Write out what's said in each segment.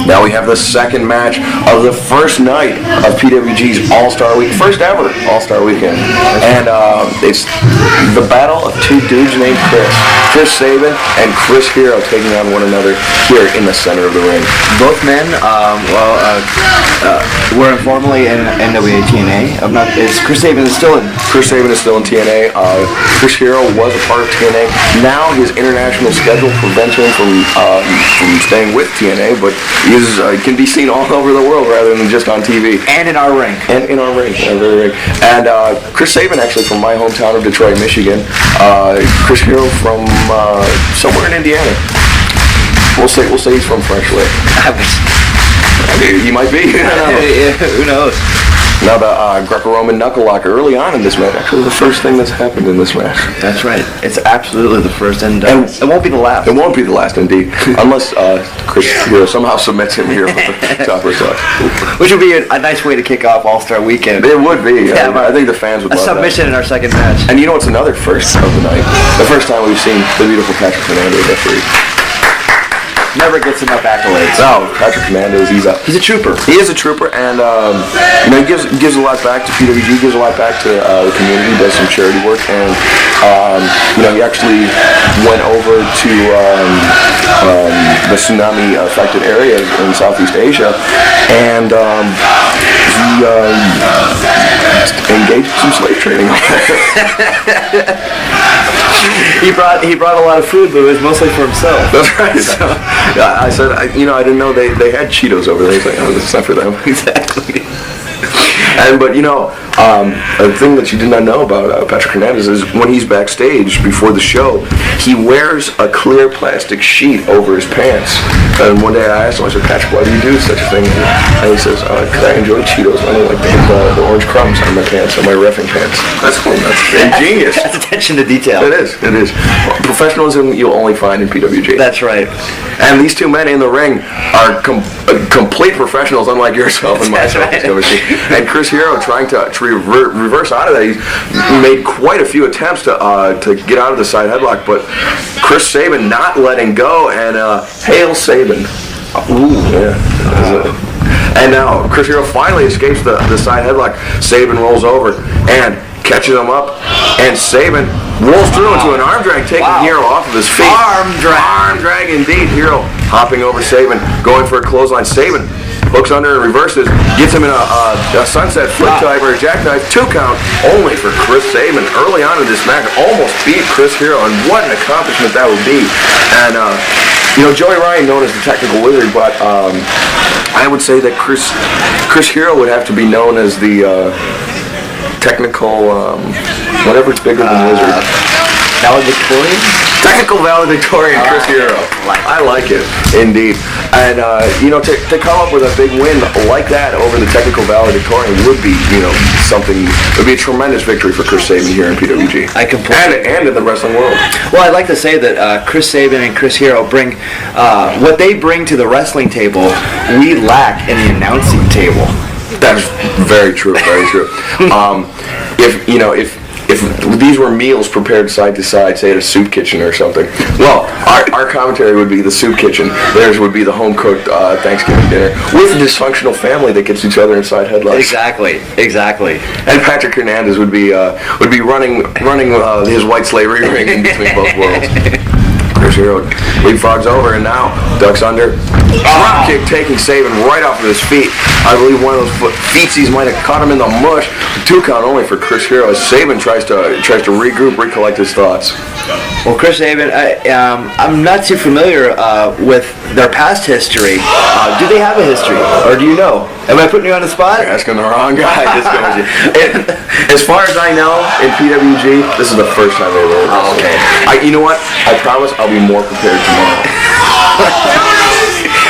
Now we have the second match of the first night of PWG's All-Star Week, first ever All-Star Weekend. And it's the battle of two dudes named Chris Sabin and Chris Hero taking on one another here in the center of the ring. Both men, were informally in NWA TNA. Chris Sabin is still in. Chris Sabin is still in TNA. Chris Hero was a part of TNA. Now his international schedule prevents him from staying with TNA, but he can be seen all over the world rather than just on TV. And in our ring. And in our ring. And Chris Sabin, actually from my hometown of Detroit, Michigan. Chris Hero from somewhere in Indiana. We'll say he's from French Lick. He might be. Who knows? Now the Greco-Roman knuckle lock early on in this match. Actually, the first thing that's happened in this match. That's right. It's absolutely the first, and it won't be the last. It won't be the last, indeed, unless Chris Hero somehow submits him here with the chopper suck. Which would be a nice way to kick off All-Star Weekend. It would be. Yeah, I think the fans would love that. A submission in our second match. And you know what's another first of the night? The first time we've seen the beautiful Patrick Hernandez referee. Never gets enough accolades. No, Patrick Hernandez, he's a trooper. He is a trooper, and he gives a lot back to PWG, gives a lot back to the community, does some charity work, and he actually went over to the tsunami affected areas in Southeast Asia, and he engaged in some slave trading. He brought a lot of food, but it was mostly for himself. That's right. So, I said, I didn't know they had Cheetos over there. He's like, oh, it's not for them. Exactly. But a thing that you did not know about Patrick Hernandez is when he's backstage before the show, he wears a clear plastic sheet over his pants. And one day I asked him, I said, Patrick, why do you do such a thing? And he says, because I enjoy Cheetos. I don't like the orange crumbs on my pants, on my reffing pants. That's ingenious. That's attention to detail. It is. Professionalism you'll only find in PWG. That's right. And these two men in the ring are complete professionals, unlike yourself and myself. Right. And Chris Hero trying to reverse out of that. He's made quite a few attempts to get out of the side headlock, but Chris Sabin not letting go, and hail Sabin. Ooh, yeah. And now Chris Hero finally escapes the side headlock. Sabin rolls over and catches him up, and Sabin rolls through into an arm drag, taking Hero off of his feet. Arm drag indeed. Hero hopping over Sabin, going for a clothesline. Sabin hooks under and reverses, gets him in a sunset flip type or a jackknife 2 count, only for Chris Sabin early on in this match. Almost beat Chris Hero, and what an accomplishment that would be. And Joey Ryan, known as the Technical Wizard, but I would say that Chris Hero would have to be known as the technical, whatever's bigger than Wizard. Valedictorian? Technical valedictorian, Chris Hero. I like it, indeed. And, to come up with a big win like that over the technical valedictorian would be, something, it would be a tremendous victory for Chris Sabin here in PWG. I completely. And in the wrestling world. Well, I'd like to say that Chris Sabin and Chris Hero bring, what they bring to the wrestling table, we lack in the announcing table. That's very true, very true. If these were meals prepared side to side, say at a soup kitchen or something, well, our commentary would be the soup kitchen. Theirs would be the home-cooked Thanksgiving dinner with a dysfunctional family that gets each other inside headlocks. Exactly. And Patrick Hernandez would be running his white slavery ring in between both worlds. Chris Hero leapfrogs over and now ducks under. Drop kick taking Sabin right off of his feet. I believe one of those feetsies might have caught him in the mush. 2 count only for Chris Hero as Sabin tries to regroup, recollect his thoughts. Well, Chris Sabin, I'm not too familiar with their past history. Do they have a history, or do you know? Am I putting you on the spot? You're asking the wrong guy. As far as I know, in PWG, this is the first time they've ever. Oh, okay. You know what? I promise I'll be more prepared tomorrow.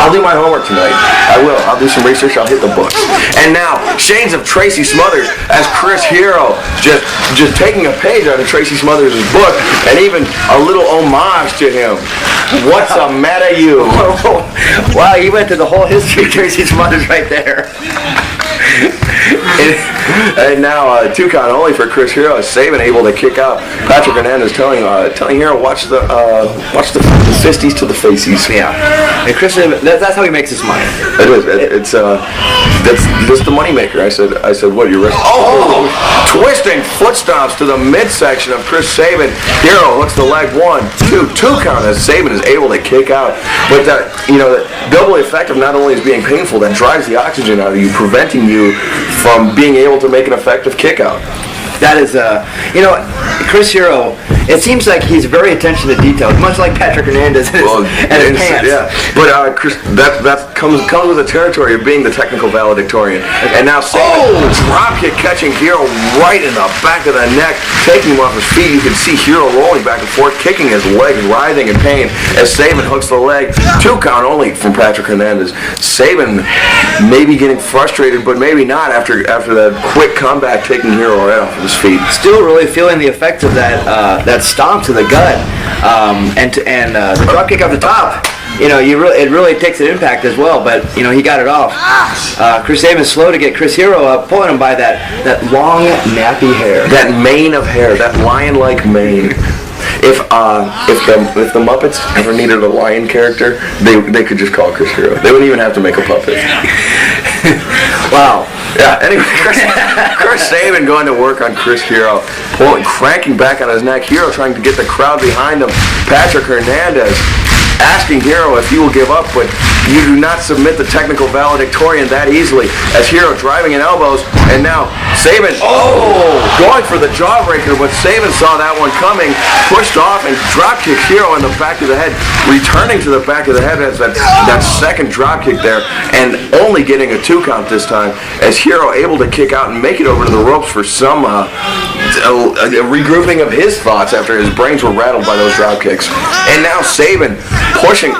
I'll do my homework tonight. I will. I'll do some research. I'll hit the books. And now, Shades of Tracy Smothers as Chris Hero, just taking a page out of Tracy Smothers' book, and even a little homage to him. What's the matter, you? Wow, you went to the whole history of Tracy Smothers right there. And now 2 count only for Chris Hero. Sabin able to kick out. Patrick Hernandez telling Hero watch the fisties to the faces. Yeah. And Chris, that's how he makes his money. It is. That's the moneymaker. I said, what, you're right? Oh! Twisting foot stomps to the midsection of Chris Sabin. Hero hooks the leg 1, 2 count as Sabin is able to kick out. But that, doubly effective not only is being painful, that drives the oxygen out of you, preventing you from being able to make an effective kick out. That is, Chris Hero, it seems like he's very attention to detail, much like Patrick Hernandez and his pants. Yeah, but Chris, that comes with the territory of being the technical valedictorian. And now Sabin, drop kick catching Hero right in the back of the neck, taking him off his feet. You can see Hero rolling back and forth, kicking his leg, writhing in pain as Sabin hooks the leg. 2 count only from Patrick Hernandez. Sabin maybe getting frustrated, but maybe not after that quick comeback, taking Hero right off his feet. Still really feeling the effect of that stomp to the gut, and the drop kick off the top. It really takes an impact as well, but he got it off. Chris Sabin slow to get Chris Hero up, pulling him by that long nappy hair. That mane of hair, that lion-like mane. If the Muppets ever needed a lion character, they could just call Chris Hero. They wouldn't even have to make a puppet. Wow. Yeah, anyway, Chris Sabin going to work on Chris Hero, cranking back on his neck. Hero trying to get the crowd behind him. Patrick Hernandez asking Hero if he will give up, but you do not submit the technical valedictorian that easily, as Hero driving in elbows, and now Sabin, going for the jawbreaker, but Sabin saw that one coming, pushed off, and drop kicked Hero in the back of the head, returning to the back of the head as that second drop kick there, and only getting a 2 count this time, as Hero able to kick out and make it over to the ropes for some a regrouping of his thoughts after his brains were rattled by those drop kicks. And now Sabin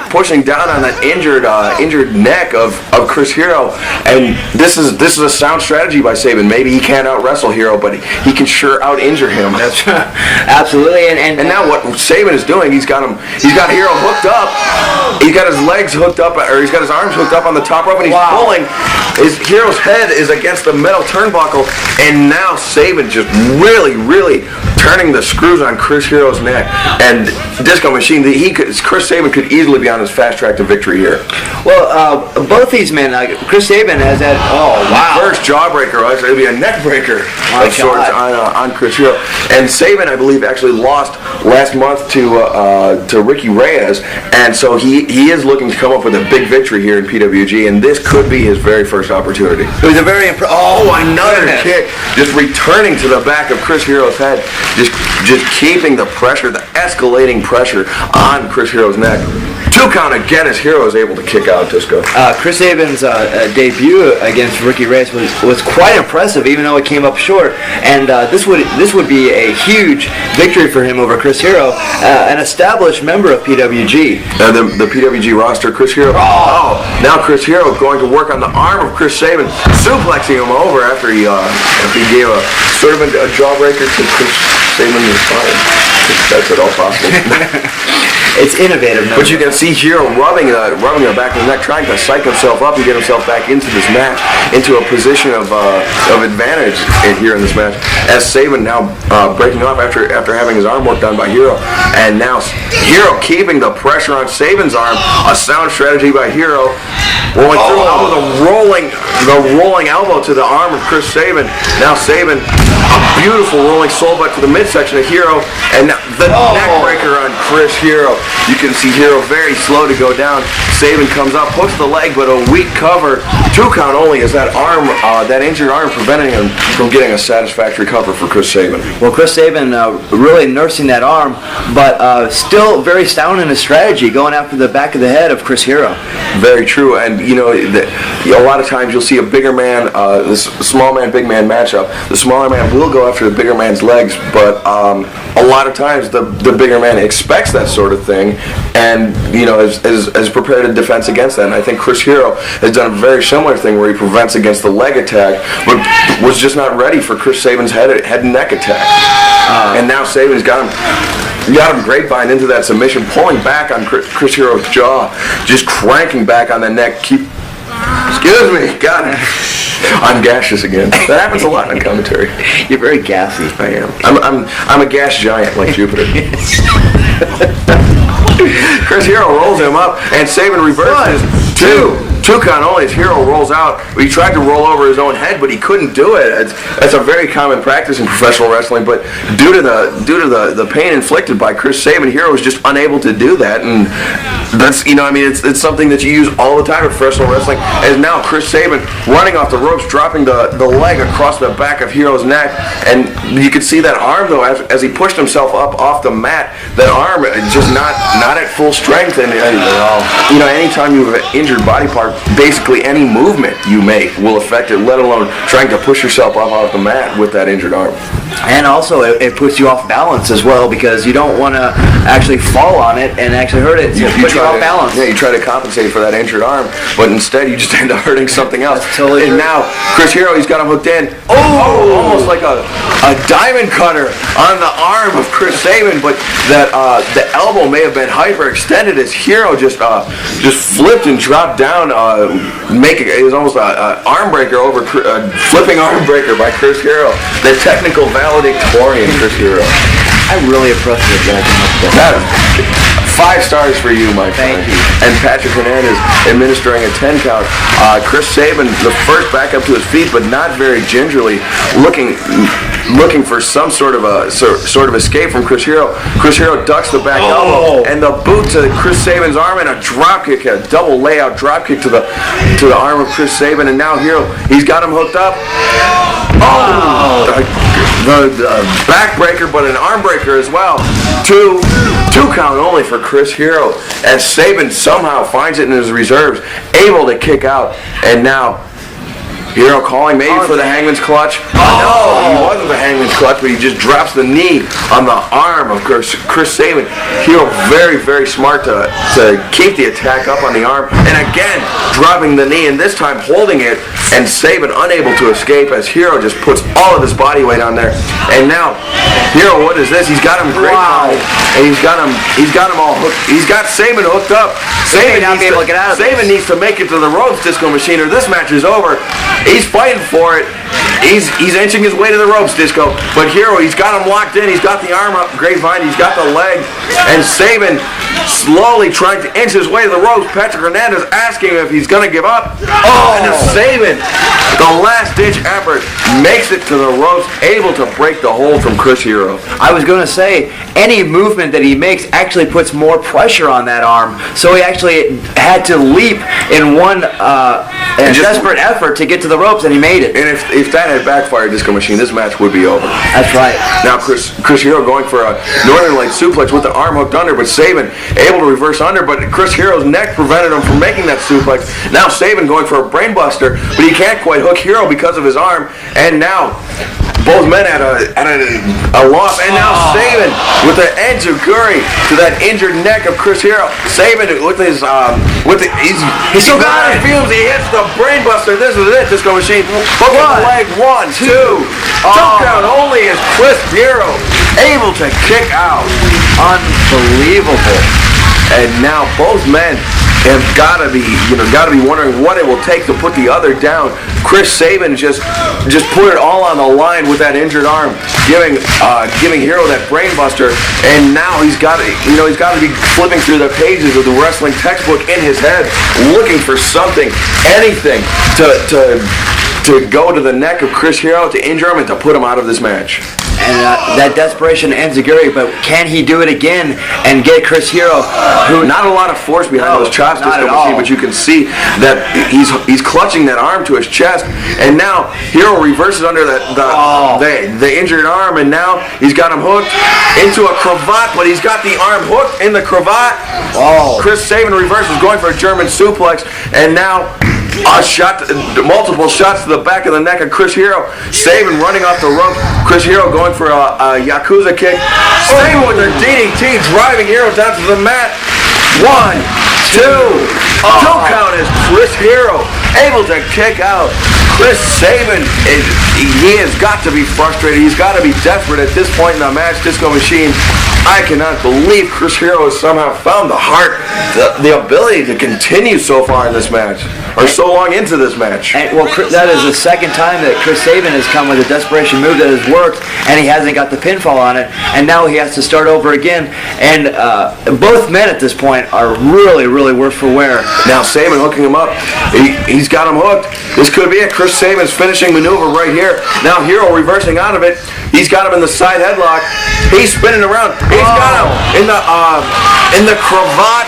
pushing down on that injured neck of Chris Hero, and this is a sound strategy by Sabin. Maybe he can't out wrestle Hero, but he can sure out injure him. Absolutely. And now what Sabin is doing, he's got Hero hooked up. He's got his legs hooked up, or he's got his arms hooked up on the top rope, and he's pulling. His Hero's head is against the metal turnbuckle, and now Sabin just really turning the screws on Chris Hero's neck. And Disco Machine, Chris Sabin could easily be on his fast track to victory here. Well, both these men, Chris Sabin has had first jawbreaker. It'll be a neck breaker of sorts on Chris Hero. And Sabin, I believe, actually lost last month to Ricky Reyes, and so he is looking to come up with a big victory here in PWG, and this could be his very first opportunity. It was a very another kick, just returning to the back of Chris Hero's head, just keeping the pressure, the escalating pressure on Chris Hero's neck. 2 count again as Hero is able to kick out, Disco. Chris Sabin's debut against Ricky Reyes was quite impressive, even though it came up short. And this would be a huge victory for him over Chris Hero, an established member of PWG. The PWG roster, Chris Hero. Now Chris Hero going to work on the arm of Chris Sabin, suplexing him over after he gave a sort of a jawbreaker to Chris Sabin in his spine. That's at all possible. It's innovative. But you can see Hero rubbing the back of the neck, trying to psych himself up and get himself back into this match, into a position of advantage here in this match. As Sabin now breaking off after having his arm worked on by Hero, and now Hero keeping the pressure on Sabin's arm. A sound strategy by Hero, rolling through the rolling elbow to the arm of Chris Sabin. Now Sabin, a beautiful rolling soul butt to the midsection of Hero, and the neck breaker on Chris Hero. You can see Hero very slow to go down. Sabin comes up, hooks the leg, but a weak cover. 2 count only as that arm, that injured arm, preventing him from getting a satisfactory cover for Chris Sabin. Well, Chris Sabin really nursing that arm, but still very sound in his strategy, going after the back of the head of Chris Hero. Very true, and a lot of times you'll see a bigger man, this small man, big man matchup. The smaller man will go after the bigger man's legs, but a lot of times the bigger man expects that sort of thing, and is prepared in defense against that. And I think Chris Hero has done a very similar thing where he prevents against the leg attack, but was just not ready for Chris Sabin's head and neck attack. And now Sabin's got him grapevine into that submission, pulling back on Chris Hero's jaw, just cranking back on the neck. Excuse me, got it. I'm gaseous again. That happens a lot in commentary. You're very gassy. I am. I'm a gas giant like Jupiter. Chris Hero rolls him up, and Sabin reverses. Two count only as Hero rolls out. He tried to roll over his own head, but he couldn't do it. That's a very common practice in professional wrestling, but due to the pain inflicted by Chris Sabin, Hero was just unable to do that, and that's it's something that you use all the time in professional wrestling. And now Chris Sabin running off the ropes, dropping the leg across the back of Hero's neck, and you could see that arm though as he pushed himself up off the mat. That arm just not at full strength, and anytime you have an injured body part, basically any movement you make will affect it, let alone trying to push yourself up off the mat with that injured arm. And also, it puts you off balance as well, because you don't want to actually fall on it and actually hurt it. So it puts you off balance. Yeah, you try to compensate for that injured arm, but instead you just end up hurting something else. That's totally and true. now, Chris Hero, he's got him hooked in. Almost like a diamond cutter on the arm of Chris Sabin, but that the elbow may have been hyperextended as Hero just flipped and dropped down. It was almost an arm breaker over flipping arm breaker by Chris Hero. The technical valedictorian, Chris Hero. I'm really impressed with that. 5 stars for you, my friend. Thank you. And Patrick Hernandez administering a 10 count. Chris Sabin, the first back up to his feet, but not very gingerly, looking for some sort of escape from Chris Hero. Chris Hero ducks the back elbow, and the boot to Chris Sabin's arm, and a drop kick, a double layout drop kick to the arm of Chris Sabin, and now Hero, he's got him hooked up. The backbreaker, but an arm breaker as well. Two count only for Chris Hero, as Sabin somehow finds it in his reserves, able to kick out, and now Hero calling maybe for the Hangman's Clutch. No, he wasn't the Hangman's Clutch, but he just drops the knee on the arm of Chris Sabin. Hero very, very smart to keep the attack up on the arm, and again dropping the knee, and this time holding it, and Sabin unable to escape as Hero just puts all of his body weight on there. And now Hero, what is this? He's got him great, and he's got him all hooked. He's got Sabin hooked up. Sabin needs to make it to the ropes, Disco Machine, or this match is over. He's fighting for it. He's inching his way to the ropes, Disco. But Hero, he's got him locked in. He's got the arm up, Grapevine. He's got the leg. And Sabin slowly trying to inch his way to the ropes. Patrick Hernandez asking him if he's going to give up. And Sabin, the last-ditch effort, makes it to the ropes, able to break the hold from Chris Hero. I was going to say, any movement that he makes actually puts more pressure on that arm. So he actually had to leap in one desperate effort to get to the ropes, and he made it. And if that had backfired, Disco Machine, this match would be over. That's right. Now Chris Hero going for a Northern Light suplex with the arm hooked under, but Sabin able to reverse under, but Chris Hero's neck prevented him from making that suplex. Now Sabin going for a brainbuster, but he can't quite hook Hero because of his arm, and now both men at a loss, and now Sabin with the enziguri to that injured neck of Chris Hero. Sabin with his he's still got it. He hits the brainbuster. This is it, Disco Machine. Hook on the leg. 1, 2. Two count only as Chris Hero able to kick out. Unbelievable. And now both men have got to be wondering what it will take to put the other down. Chris Sabin just put it all on the line with that injured arm, giving Hero that brainbuster, and now he's got to be flipping through the pages of the wrestling textbook in his head, looking for something, anything to go to the neck of Chris Hero, to injure him and to put him out of this match. And that desperation enziguri, but can he do it again and get Chris Hero, who not a lot of force behind those chops, Disco Machine, but you can see that he's clutching that arm to his chest, and now Hero reverses under the injured arm, and now he's got him hooked into a cravat, but he's got the arm hooked in the cravat. Chris Sabin reverses, going for a German suplex, and now multiple shots to the back of the neck of Chris Hero. Sabin running off the rope. Chris Hero going for a Yakuza kick. Sabin with their DDT, driving Hero down to the mat. 1, 2. Two count is Chris Hero able to kick out. Chris Sabin he has got to be frustrated. He's got to be desperate at this point in the match. Disco Machine, I cannot believe Chris Hero has somehow found the heart, the ability to continue so far in this match, or so long into this match. And, well, that is the second time that Chris Sabin has come with a desperation move that has worked, and he hasn't got the pinfall on it, and now he has to start over again. And both men at this point are really, really worse for wear. Now Sabin hooking him up. He's got him hooked. This could be it. Chris Sabin's finishing maneuver right here. Now Hero reversing out of it. He's got him in the side headlock. He's spinning around. He's got him in the cravat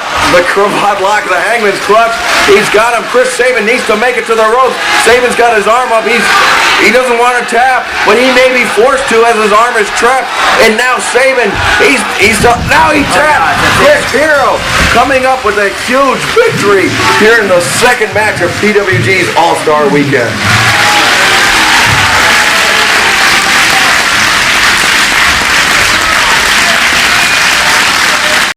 lock, the Hangman's clutch. He's got him. Chris Sabin needs to make it to the ropes. Sabin's got his arm up. He doesn't want to tap, but he may be forced to as his arm is trapped. And now Sabin, now he tapped. Chris Hero coming up with a huge victory here in the second match of PWG's All-Star Weekend.